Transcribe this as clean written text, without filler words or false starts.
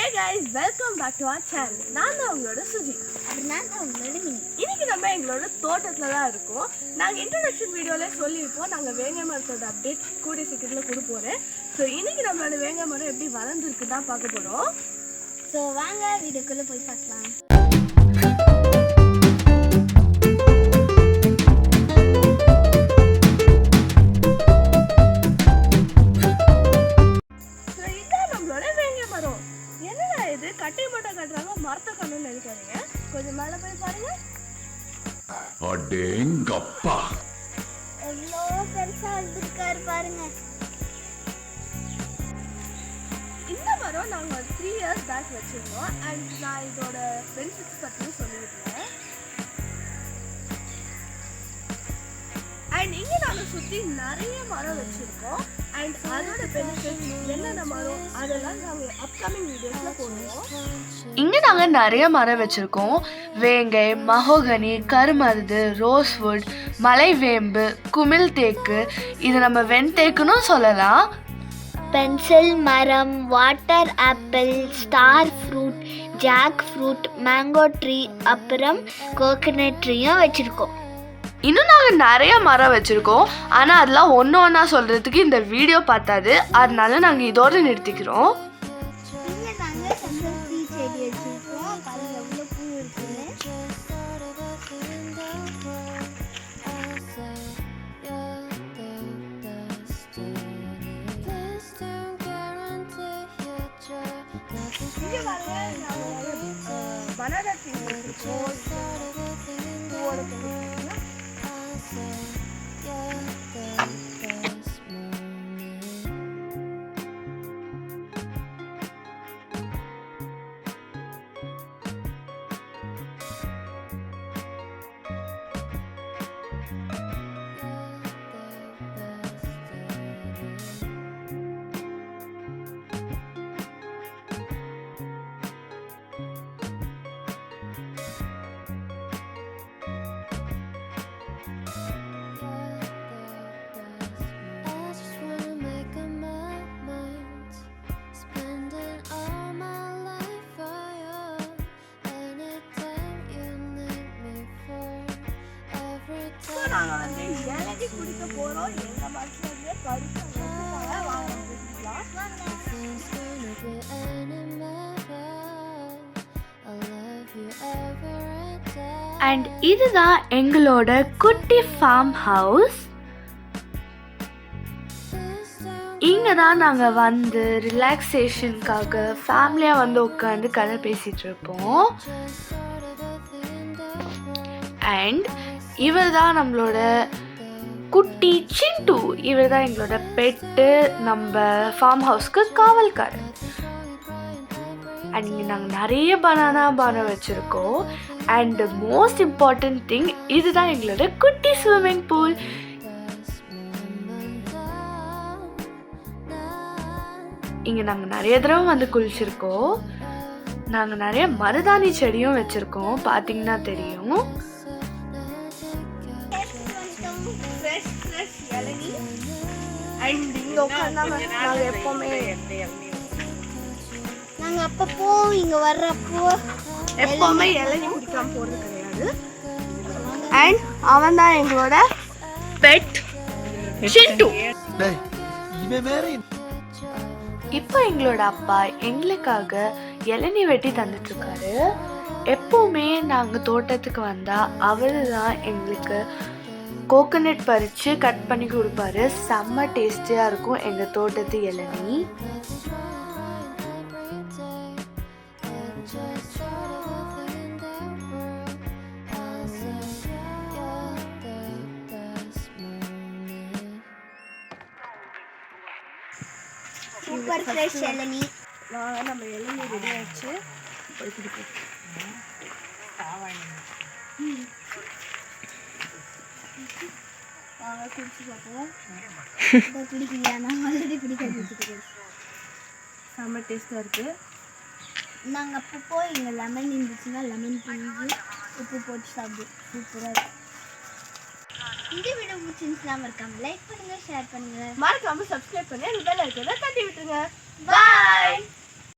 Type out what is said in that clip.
Hey guys, welcome back to our channel. நான் தான் உங்களோட சுஜி. நான் தான் உங்களோட மினி. இன்னைக்கு நம்ம எங்களோட தோட்டத்துல தான் இருக்கோம். நாங்க இன்ட்ரோடக்ஷன் வீடியோல சொல்லியிருப்போம் நாங்க வேங்கை மரத்தோட அப்டேட் கூடிய சீக்கிரத்துல கொடுக்க போறேன். ஸோ இன்னைக்கு நம்மளோட வேங்கை மரம் எப்படி வளர்ந்துருக்கு தான் பார்க்க போறோம். ஸோ வாங்க வீடியோக்குள்ள போய் பார்க்கலாம். கட்டை மட்டும் கட்டுறாங்க, மரத்தை கண்ணுன்னு நினைக்காதீங்க. கொஞ்சம் மேல போய் பாருங்க. அடேங்கப்பா, எவ்வளோ பெருசா வந்திருக்காரு பாருங்க. இந்த மரம் நாங்க 3 years பேக் வச்சிருந்தோம். அண்ட் நான் இதோட பெனிஃபிட்ஸ் பத்தி சொல்லியிருந்தேன். அண்ட் இங்க நாங்க சுத்தி நிறைய மரம் வச்சிருக்கோம். அண்ட் அதோட பெனிஃபிட்ஸ் என்னென்ன மரம் அதெல்லாம் நாங்கள் அப்கமிங் வீடியோஸில் போடுவோம். இங்கே நாங்கள் நிறைய மரம் வச்சுருக்கோம். வேங்கை, மஹோகனி, கருமருது, ரோஸ்வுட், மலைவேம்பு, குமிழ் தேக்கு, இது நம்ம வெண்தேக்குன்னு சொல்லலாம். பென்சில் மரம், water apple, star fruit, jackfruit, mango tree, அப்புறம் கோகனட் ட்ரீயும் வச்சுருக்கோம். இன்னும் நாங்கள் நிறைய மரம் வச்சுருக்கோம். ஆனால் அதெல்லாம் ஒன்று ஒன்றா சொல்கிறதுக்கு இந்த வீடியோ பார்த்தாது. அதனால நாங்கள் இதோடு நிறுத்திக்கிறோம். பனானா ட்ரீ வச்சுருக்கோம். நாங்கள் வந்து இளநீ குடிக்க போகிறோம். எங்கள் மரத்தில் வந்து பறிச்சு அண்ட் இதுதான் எங்களோட குட்டி ஃபார்ம் ஹவுஸ். இங்கே தான் நாங்கள் வந்து ரிலாக்ஸேஷனுக்காக ஃபேமிலியாக வந்து உட்காந்து கதை பேசிகிட்டு இருப்போம். அண்ட் இவர் தான் நம்மளோட குட்டி சிண்டு. இவர் தான் எங்களோட பெட்டு, நம்ம ஃபார்ம் ஹவுஸ்க்கு காவல்காரர். அண்ட் இங்கே நாங்கள் நிறைய பனானா மரம் வச்சுருக்கோம். அண்ட் மோஸ்ட் இம்பார்ட்டன்ட் திங், இதுதான் எங்களோட குட்டி ஸ்விம்மிங் பூல். இங்கே நாங்கள் நிறைய தடவை வந்து குளிச்சிருக்கோம். நாங்கள் நிறைய மருதாணி செடியும் வச்சுருக்கோம், பார்த்தீங்கன்னா தெரியும். அண்ட் இங்கே உட்காந்து நாங்கள் எப்போவுமே நாங்கள் அப்பப்போ இங்கே வர்றப்போ எப்போவுமே இளநீ குடிக்காம போகிறது கிடையாது. அண்ட் அவன் தான் எங்களோட பெட் சிண்டு. இப்போ எங்களோட அப்பா எங்களுக்காக இளநீ வெட்டி தந்துட்டு இருக்காரு. எப்போவுமே நாங்கள் தோட்டத்துக்கு வந்தால் அவரு தான் எங்களுக்கு கோகனட் பறித்து கட் பண்ணி கொடுப்பாரு. செம்ம டேஸ்டியாக இருக்கும் எங்கள் தோட்டத்து இளநீ. சூப்பர் ஃப்ரெஷ் இளநீ. நம்ம இளநீ ரெடி ஆச்சு. குடிச்சு பார்ப்போம். குடிக்கலையா? நான் ஆல்ரெடி குடிக்க. செம்ம டேஸ்ட்டாக இருக்குது. நாங்கள் அப்பப்போ இங்கே லெமன் இருந்துச்சுன்னா லெமன் பிழிஞ்சு உப்பு போட்டு சாப்பிடுவோம். சூப்பராக இருக்கும். இந்த வீடியோ பிடிச்சிருந்துச்சுன்னா மறக்காம லைக் பண்ணுங்கள், ஷேர் பண்ணுங்கள், மறக்காம சப்ஸ்கிரைப் பண்ணி அந்த பெல் ஐகானை தட்டி விட்டுருங்க. பாய்.